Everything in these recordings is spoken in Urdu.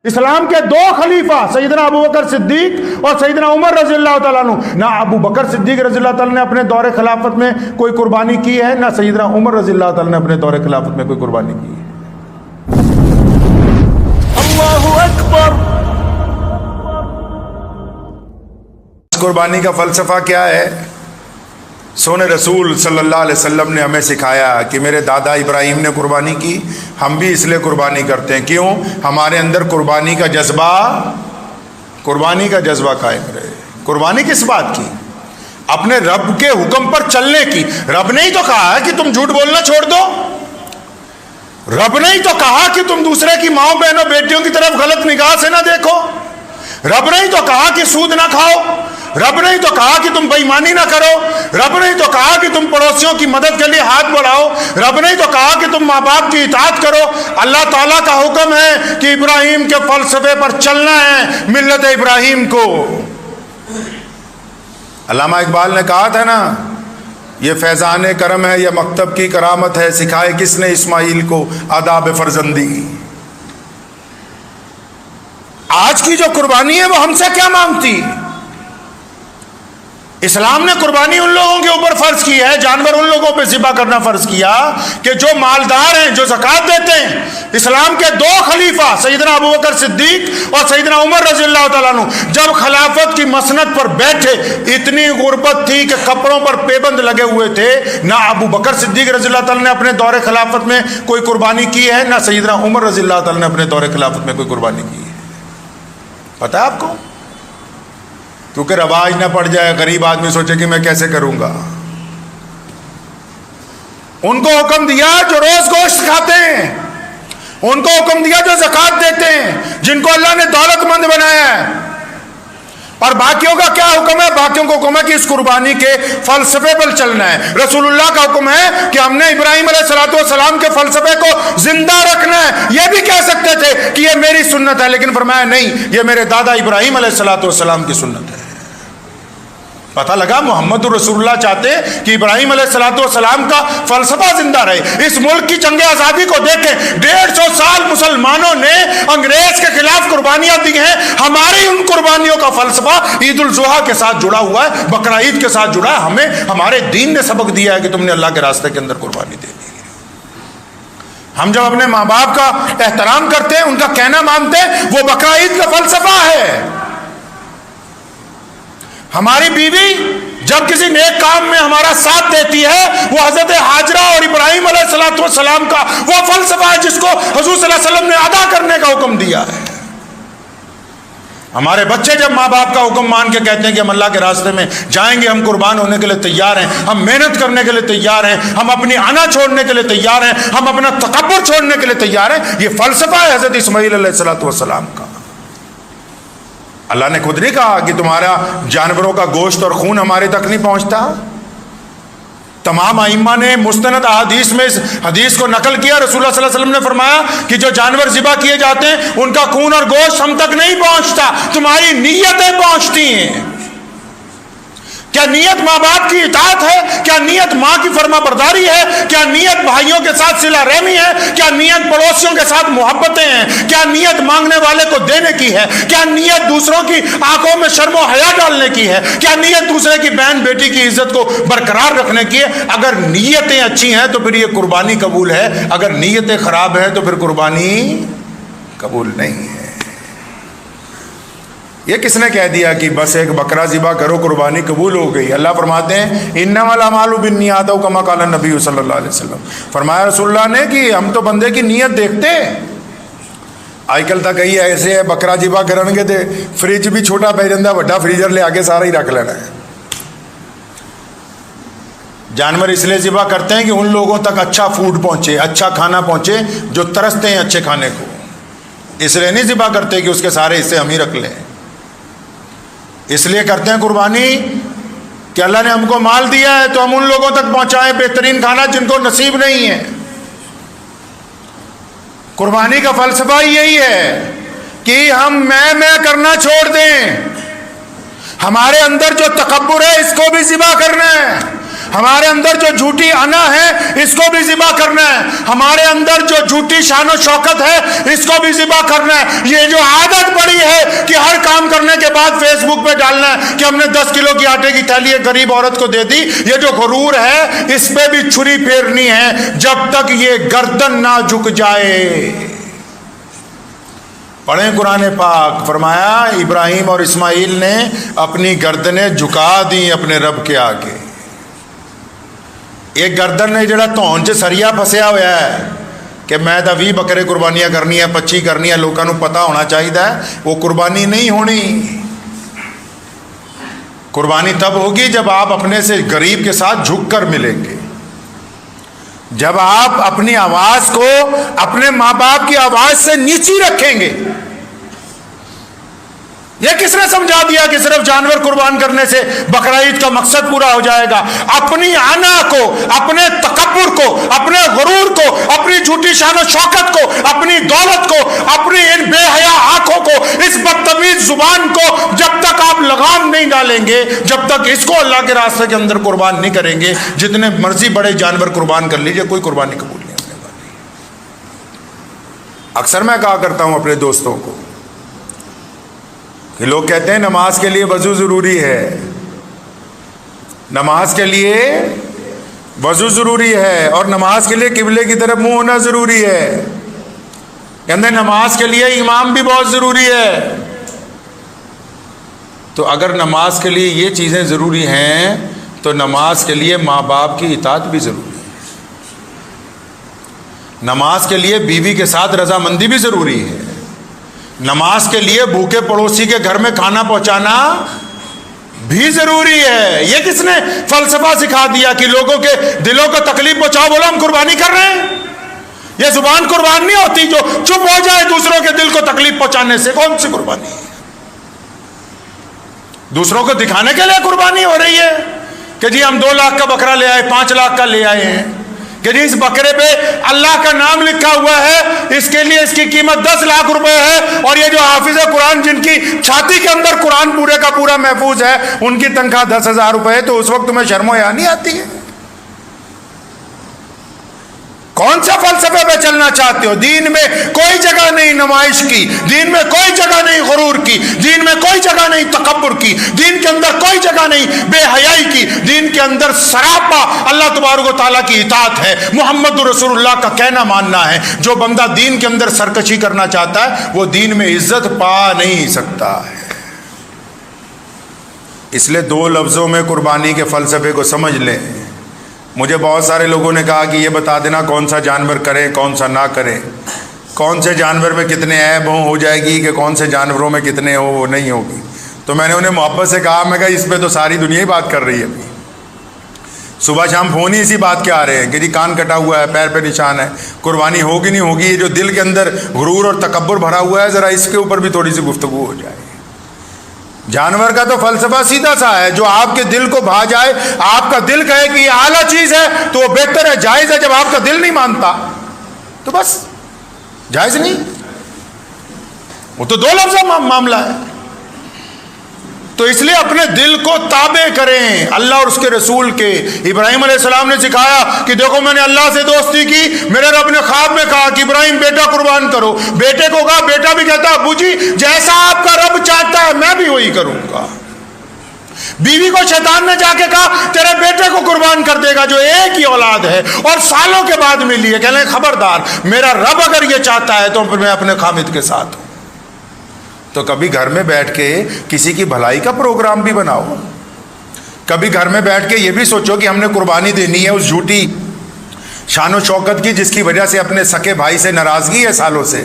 اسلام کے دو خلیفہ سیدنا ابو بکر صدیق اور سیدنا عمر رضی اللہ تعالیٰ عنہ، نہ ابو بکر صدیق رضی اللہ تعالیٰ نے اپنے دور خلافت میں کوئی قربانی کی ہے، نہ سیدنا عمر رضی اللہ تعالیٰ نے اپنے دور خلافت میں کوئی قربانی کی ہے۔ اللہ اکبر۔ قربانی کا فلسفہ کیا ہے؟ سونے رسول صلی اللہ علیہ وسلم نے ہمیں سکھایا کہ میرے دادا ابراہیم نے قربانی کی، ہم بھی اس لیے قربانی کرتے ہیں۔ کیوں؟ ہمارے اندر قربانی کا جذبہ قائم رہے۔ قربانی کس بات کی؟ اپنے رب کے حکم پر چلنے کی۔ رب نے ہی تو کہا ہے کہ تم جھوٹ بولنا چھوڑ دو، رب نے ہی تو کہا کہ تم دوسرے کی ماں بہنوں بیٹیوں کی طرف غلط نگاہ سے نہ دیکھو، رب نے ہی تو کہا کہ سود نہ کھاؤ، رب نے ہی تو کہا کہ تم بے ایمانی نہ کرو، رب نے ہی تو کہا کہ تم پڑوسیوں کی مدد کے لیے ہاتھ بڑھاؤ، رب نے ہی تو کہا کہ تم ماں باپ کی اطاعت کرو۔ اللہ تعالیٰ کا حکم ہے کہ ابراہیم کے فلسفے پر چلنا ہے، ملت ابراہیم کو۔ علامہ اقبال نے کہا تھا نا، یہ فیضان کرم ہے، یہ مکتب کی کرامت ہے، سکھائے کس نے اسماعیل کو آداب فرزندی۔ آج کی جو قربانی ہے وہ ہم سے کیا مانگتی؟ اسلام نے قربانی ان لوگوں کے اوپر فرض کی ہے، جانور ان لوگوں پہ ذبح کرنا فرض کیا کہ جو مالدار ہیں، جو زکوٰۃ دیتے ہیں۔ اسلام کے دو خلیفہ سیدنا ابو بکر صدیق اور سیدنا عمر رضی اللہ تعالیٰ عنہ جب خلافت کی مسند پر بیٹھے، اتنی غربت تھی کہ کپڑوں پر پیبند لگے ہوئے تھے۔ نہ ابو بکر صدیق رضی اللہ تعالیٰ نے اپنے دور خلافت میں کوئی قربانی کی ہے، نہ سیدنا عمر رضی اللہ تعالیٰ نے اپنے دور خلافت میں کوئی قربانی کی ہے۔ پتہ ہے آپ کو؟ کیونکہ رواج نہ پڑ جائے، غریب آدمی سوچے کہ میں کیسے کروں گا۔ ان کو حکم دیا جو روز گوشت کھاتے ہیں، ان کو حکم دیا جو زکوٰۃ دیتے ہیں، جن کو اللہ نے دولت مند بنایا ہے۔ اور باقیوں کا کیا حکم ہے؟ باقیوں کو حکم ہے کہ اس قربانی کے فلسفے پر چلنا ہے۔ رسول اللہ کا حکم ہے کہ ہم نے ابراہیم علیہ السلام کے فلسفے کو زندہ رکھنا ہے۔ یہ بھی کہہ سکتے تھے کہ یہ میری سنت ہے، لیکن فرمایا نہیں، یہ میرے دادا ابراہیم علیہ السلام کی سنت ہے۔ پتہ لگا محمد رسول اللہ چاہتے کہ ابراہیم علیہ السلام کا فلسفہ زندہ رہے۔ اس ملک کی جنگ آزادی کو دیکھیں، 150 سال مسلمانوں نے انگریز کے خلاف قربانیاں دی ہیں۔ ہماری ان قربانیوں کا فلسفہ عید الاضحیٰ کے ساتھ جڑا ہوا ہے، بقرہ عید کے ساتھ جڑا ہے۔ ہمیں ہمارے دین نے سبق دیا ہے کہ تم نے اللہ کے راستے کے اندر قربانی دے دی۔ ہم جب اپنے ماں باپ کا احترام کرتے ہیں، ان کا کہنا مانتے ہیں، وہ بقرہ عید کا فلسفہ ہے۔ ہماری بیوی جب کسی نیک کام میں ہمارا ساتھ دیتی ہے، وہ حضرت ہاجرہ اور ابراہیم علیہ السلام کا وہ فلسفہ ہے جس کو حضور صلی اللہ علیہ وسلم نے ادا کرنے کا حکم دیا ہے۔ ہمارے بچے جب ماں باپ کا حکم مان کے کہتے ہیں کہ ہم اللہ کے راستے میں جائیں گے، ہم قربان ہونے کے لیے تیار ہیں، ہم محنت کرنے کے لیے تیار ہیں، ہم اپنی انا چھوڑنے کے لیے تیار ہیں، ہم اپنا تکبر چھوڑنے کے لیے تیار ہیں، یہ فلسفہ ہے حضرت اسماعیل علیہ السلام کا۔ اللہ نے خود نہیں کہا کہ تمہارا جانوروں کا گوشت اور خون ہمارے تک نہیں پہنچتا۔ تمام ائمہ نے مستند احادیث میں اس حدیث کو نقل کیا۔ رسول اللہ صلی اللہ علیہ وسلم نے فرمایا کہ جو جانور ذبح کیے جاتے ہیں ان کا خون اور گوشت ہم تک نہیں پہنچتا، تمہاری نیتیں پہنچتی ہیں۔ کیا نیت ماں باپ کی اطاعت ہے؟ کیا نیت ماں کی فرما برداری ہے؟ کیا نیت بھائیوں کے ساتھ صلہ رحمی ہے؟ کیا نیت پڑوسیوں کے ساتھ محبتیں ہیں؟ کیا نیت مانگنے والے کو دینے کی ہے؟ کیا نیت دوسروں کی آنکھوں میں شرم و حیا ڈالنے کی ہے؟ کیا نیت دوسرے کی بہن بیٹی کی عزت کو برقرار رکھنے کی ہے؟ اگر نیتیں اچھی ہیں تو پھر یہ قربانی قبول ہے، اگر نیتیں خراب ہیں تو پھر قربانی قبول نہیں ہے۔ یہ کس نے کہہ دیا کہ بس ایک بکرا ذبح کرو قربانی قبول ہو گئی؟ اللہ فرماتے ہیں انما الاعمال بالنیات کما قال النبی صلی اللہ علیہ وسلم۔ فرمایا رسول اللہ نے کہ ہم تو بندے کی نیت دیکھتے ہیں۔ آج کل تک کئی ایسے ہے بکرا ذبح کرن گے تے فریج بھی چھوٹا پی جاتا، بڑا فریزر لے آگے سارا ہی رکھ لینا ہے۔ جانور اس لیے ذبح کرتے ہیں کہ ان لوگوں تک اچھا فوڈ پہنچے، اچھا کھانا پہنچے جو ترستے ہیں اچھے کھانے کو۔ اس لیے نہیں ذبح کرتے کہ اس کے سارے حصے ہم ہی رکھ لیں۔ اس لیے کرتے ہیں قربانی کہ اللہ نے ہم کو مال دیا ہے تو ہم ان لوگوں تک پہنچائیں بہترین کھانا جن کو نصیب نہیں ہے۔ قربانی کا فلسفہ یہی ہے کہ ہم میں کرنا چھوڑ دیں، ہمارے اندر جو تکبر ہے اس کو بھی ذبح کرنا ہے، ہمارے اندر جو جھوٹی انا ہے اس کو بھی ذبح کرنا ہے، ہمارے اندر جو جھوٹی شان و شوکت ہے اس کو بھی ذبح کرنا ہے۔ یہ جو عادت پڑی ہے کہ ہر کام کرنے کے بعد فیس بک پہ ڈالنا ہے کہ ہم نے 10 کلو کی آٹے کی تھیلی ایک غریب عورت کو دے دی، یہ جو غرور ہے اس پہ بھی چھری پھیرنی ہے جب تک یہ گردن نہ جھک جائے۔ پڑھیں قرآن پاک، فرمایا ابراہیم اور اسماعیل نے اپنی گردنیں جھکا دی اپنے رب کے آگے۔ ایک گردن نے جڑا تون چ سریا پھسیا ہوا ہے کہ میں تو 20 بکرے قربانیاں کرنی ہے، 25 کرنی ہے، لوگوں کو پتہ ہونا چاہیے، وہ قربانی نہیں ہونی۔ قربانی تب ہوگی جب آپ اپنے سے غریب کے ساتھ جھک کر ملیں گے، جب آپ اپنی آواز کو اپنے ماں باپ کی آواز سے نیچی رکھیں گے۔ یہ کس نے سمجھا دیا کہ صرف جانور قربان کرنے سے بقرعید کا مقصد پورا ہو جائے گا؟ اپنی انا کو، اپنے تکبر کو، اپنے غرور کو، اپنی جھوٹی شان و شوکت کو، اپنی دولت کو، اپنی ان بے حیا آنکھوں کو، اس بدتمیز زبان کو جب تک آپ لگام نہیں ڈالیں گے، جب تک اس کو اللہ کے راستے کے اندر قربان نہیں کریں گے، جتنے مرضی بڑے جانور قربان کر لیجئے، کوئی قربانی قبول نہیں ہونے والی۔ اکثر میں کہا کرتا ہوں اپنے دوستوں کو کہ لوگ کہتے ہیں نماز کے لیے وضو ضروری ہے، نماز کے لیے وضو ضروری ہے، اور نماز کے لیے قبلے کی طرف منہ ہونا ضروری ہے، کہتے ہیں نماز کے لیے امام بھی بہت ضروری ہے۔ تو اگر نماز کے لیے یہ چیزیں ضروری ہیں تو نماز کے لیے ماں باپ کی اطاعت بھی ضروری ہے، نماز کے لیے بیوی کے ساتھ رضامندی بھی ضروری ہے، نماز کے لیے بھوکے پڑوسی کے گھر میں کھانا پہنچانا بھی ضروری ہے۔ یہ کس نے فلسفہ سکھا دیا کہ لوگوں کے دلوں کو تکلیف پہنچاؤ، بولو ہم قربانی کر رہے ہیں؟ یہ زبان قربان نہیں ہوتی جو چپ ہو جائے دوسروں کے دل کو تکلیف پہنچانے سے۔ کون سی قربانی ہے؟ دوسروں کو دکھانے کے لیے قربانی ہو رہی ہے کہ جی ہم 2 لاکھ کا بکرا لے آئے، 5 لاکھ کا لے آئے ہیں، کہ جی اس بکرے پہ اللہ کا نام لکھا ہوا ہے، اس کے لیے اس کی قیمت 10 لاکھ روپے ہے، اور یہ جو حافظ قرآن جن کی چھاتی کے اندر قرآن پورے کا پورا محفوظ ہے ان کی تنخواہ 10,000 روپے ہے، تو اس وقت تمہیں شرم و حیا نہیں آتی ہے؟ کون سا فلسفے پہ چلنا چاہتے ہو؟ دین میں کوئی جگہ نہیں نمائش کی، دین میں کوئی جگہ نہیں غرور کی، دین میں کوئی جگہ نہیں تکبر کی، دین کے اندر کوئی جگہ نہیں بے حیائی کی، دین کے اندر سراپا اللہ تبارک و تعالیٰ کی اطاعت ہے، محمد رسول اللہ کا کہنا ماننا ہے۔ جو بندہ دین کے اندر سرکشی کرنا چاہتا ہے وہ دین میں عزت پا نہیں سکتا ہے۔ اس لیے 2 لفظوں میں قربانی کے فلسفے کو سمجھ لیں۔ مجھے بہت سارے لوگوں نے کہا کہ یہ بتا دینا کون سا جانور کریں کون سا نہ کریں، کون سے جانور میں کتنے عیب ہوں ہو جائے گی، کہ کون سے جانوروں میں کتنے ہو وہ نہیں ہوگی۔ تو میں نے انہیں محبت سے کہا، میں کہا اس پہ تو ساری دنیا ہی بات کر رہی ہے، صبح شام فون ہی اسی بات کے آ رہے ہیں کہ جی کان کٹا ہوا ہے، پیر پہ نشان ہے، قربانی ہوگی نہیں ہوگی۔ یہ جو دل کے اندر غرور اور تکبر بھرا ہوا ہے، ذرا اس کے اوپر بھی تھوڑی سی گفتگو ہو جائے۔ جانور کا تو فلسفہ سیدھا سا ہے، جو آپ کے دل کو بھا جائے، آپ کا دل کہے کہ یہ اعلیٰ چیز ہے تو وہ بہتر ہے، جائز ہے۔ جب آپ کا دل نہیں مانتا تو بس جائز نہیں، وہ تو 2 لفظ معاملہ ہے۔ تو اس لیے اپنے دل کو تابع کریں اللہ اور اس کے رسول کے۔ ابراہیم علیہ السلام نے سکھایا کہ دیکھو میں نے اللہ سے دوستی کی، میرے رب نے خواب میں کہا کہ ابراہیم بیٹا قربان کرو، بیٹے کو کہا، بیٹا بھی کہتا ابو جی جیسا آپ کا رب چاہتا ہے میں بھی وہی کروں گا۔ بیوی کو شیطان نے جا کے کہا تیرے بیٹے کو قربان کر دے گا جو ایک ہی اولاد ہے اور سالوں کے بعد ملی ہے، کہنے خبردار میرا رب اگر یہ چاہتا ہے تو پھر میں اپنے خامد کے ساتھ ہوں۔ تو کبھی گھر میں بیٹھ کے کسی کی بھلائی کا پروگرام بھی بناؤ، کبھی گھر میں بیٹھ کے یہ بھی سوچو کہ ہم نے قربانی دینی ہے اس جھوٹی شان و شوکت کی جس کی وجہ سے اپنے سکے بھائی سے ناراضگی ہے سالوں سے،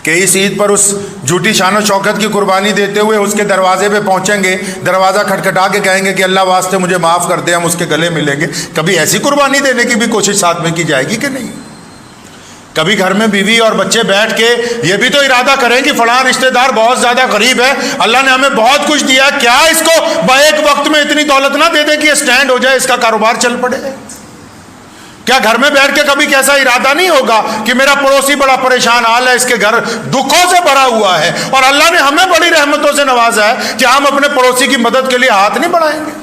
کہ اس عید پر اس جھوٹی شان و شوکت کی قربانی دیتے ہوئے اس کے دروازے پہ پہنچیں گے، دروازہ کھٹکھٹا کے کہیں گے کہ اللہ واسطے مجھے معاف کر دے، ہم اس کے گلے ملیں گے۔ کبھی ایسی قربانی دینے کی بھی کوشش ساتھ میں کی جائے گی کہ نہیں؟ کبھی گھر میں بیوی اور بچے بیٹھ کے یہ بھی تو ارادہ کریں کہ فلاں رشتہ دار بہت زیادہ غریب ہے، اللہ نے ہمیں بہت کچھ دیا ہے، کیا اس کو ایک وقت میں اتنی دولت نہ دے دیں کہ یہ سٹینڈ ہو جائے، اس کا کاروبار چل پڑے؟ کیا گھر میں بیٹھ کے کبھی کیسا ارادہ نہیں ہوگا کہ میرا پڑوسی بڑا پریشان حال ہے، اس کے گھر دکھوں سے بھرا ہوا ہے، اور اللہ نے ہمیں بڑی رحمتوں سے نوازا ہے کہ ہم اپنے پڑوسی کی مدد کے لیے ہاتھ نہیں بڑھائیں گے؟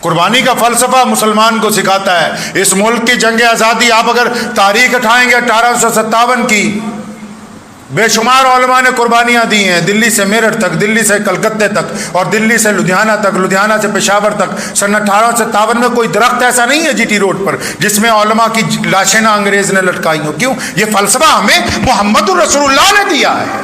قربانی کا فلسفہ مسلمان کو سکھاتا ہے. اس ملک کی جنگ آزادی آپ اگر تاریخ اٹھائیں گے 1857 کی، بے شمار علماء نے قربانیاں دی ہیں، دلی سے میرٹھ تک، دلی سے کلکتے تک، اور دلی سے لدھیانہ تک، لدھیانہ سے پشاور تک. سن 1857 میں کوئی درخت ایسا نہیں ہے جی ٹی روڈ پر جس میں علماء کی لاشیں نہ انگریز نے لٹکائی ہوں. کیوں؟ یہ فلسفہ ہمیں محمد الرسول اللہ نے دیا ہے.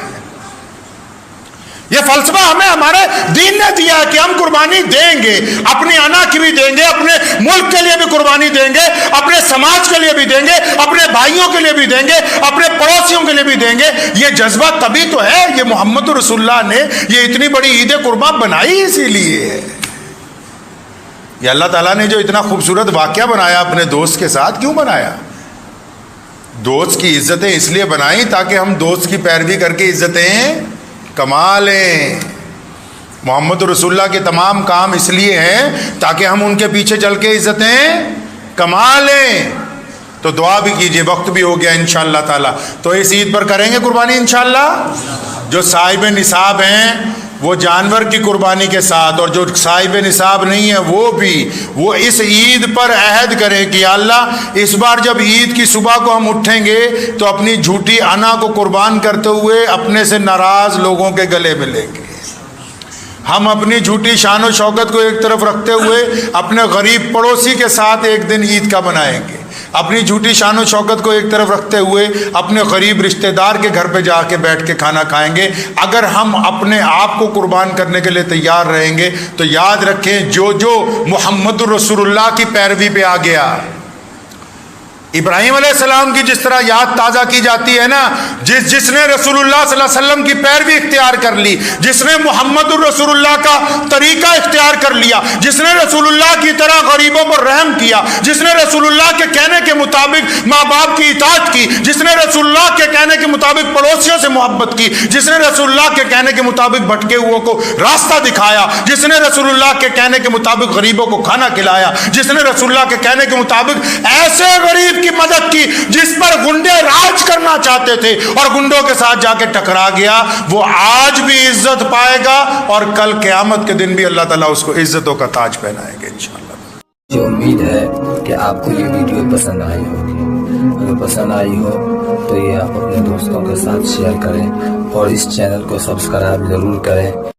یہ فلسفہ ہمیں ہمارے دین نے دیا ہے کہ ہم قربانی دیں گے، اپنی انا کی بھی دیں گے، اپنے ملک کے لیے بھی قربانی دیں گے، اپنے سماج کے لیے بھی دیں گے، اپنے بھائیوں کے لیے بھی دیں گے، اپنے پڑوسیوں کے لیے بھی دیں گے. یہ جذبہ تبھی تو ہے، یہ محمد رسول اللہ نے یہ اتنی بڑی عید قربان بنائی اسی لیے. یہ اللہ تعالیٰ نے جو اتنا خوبصورت واقعہ بنایا اپنے دوست کے ساتھ، کیوں بنایا؟ دوست کی عزتیں اس لیے بنائیں تاکہ ہم دوست کی پیروی کر کے عزتیں کما لیں. محمد رسول اللہ کے تمام کام اس لیے ہیں تاکہ ہم ان کے پیچھے چل کے عزتیں کما لیں. تو دعا بھی کیجئے، وقت بھی ہو گیا انشاءاللہ تعالی. تو اس عید پر کریں گے قربانی انشاءاللہ. جو صاحب نصاب ہیں وہ جانور کی قربانی کے ساتھ، اور جو صاحب نصاب نہیں ہے وہ اس عید پر عہد کریں کہ یا اللہ اس بار جب عید کی صبح کو ہم اٹھیں گے تو اپنی جھوٹی انا کو قربان کرتے ہوئے اپنے سے ناراض لوگوں کے گلے ملیں گے. ہم اپنی جھوٹی شان و شوکت کو ایک طرف رکھتے ہوئے اپنے غریب پڑوسی کے ساتھ ایک دن عید کا منائیں گے. اپنی جھوٹی شان و شوکت کو ایک طرف رکھتے ہوئے اپنے غریب رشتہ دار کے گھر پہ جا کے بیٹھ کے کھانا کھائیں گے. اگر ہم اپنے آپ کو قربان کرنے کے لیے تیار رہیں گے تو یاد رکھیں جو محمد رسول اللہ کی پیروی پہ آ گیا، ابراہیم علیہ السلام کی جس طرح یاد تازہ کی جاتی ہے نا، جس نے رسول اللہ صلی اللہ علیہ وسلم کی پیروی اختیار کر لی، جس نے محمد الرسول اللہ کا طریقہ اختیار کر لیا، جس نے رسول اللہ کی طرح غریبوں پر رحم کیا، جس نے رسول اللہ کے کہنے کے مطابق ماں باپ کی اطاعت کی، جس نے رسول اللہ کے کہنے کے مطابق پڑوسیوں سے محبت کی، جس نے رسول اللہ کے کہنے کے مطابق بھٹکے ہوئے کو راستہ دکھایا، جس نے رسول اللہ کے کہنے کے مطابق غریبوں کو کھانا کھلایا، جس نے رسول اللہ کے کہنے کے مطابق ایسے غریب کی مدد کی جس پر گنڈے راج کرنا چاہتے تھے اور گنڈوں کے ساتھ جا کے ٹکرا گیا، وہ آج بھی عزت پائے گا اور کل قیامت کے دن بھی اللہ تعالیٰ اس کو عزتوں کا تاج پہنائیں گے انشاءاللہ. مجھے امید ہے کہ آپ کو یہ ویڈیو پسند آئی ہوگی. اگر پسند آئی ہو تو یہ آپ اپنے دوستوں کے ساتھ شیئر کریں اور اس چینل کو سبسکرائب ضرور کریں.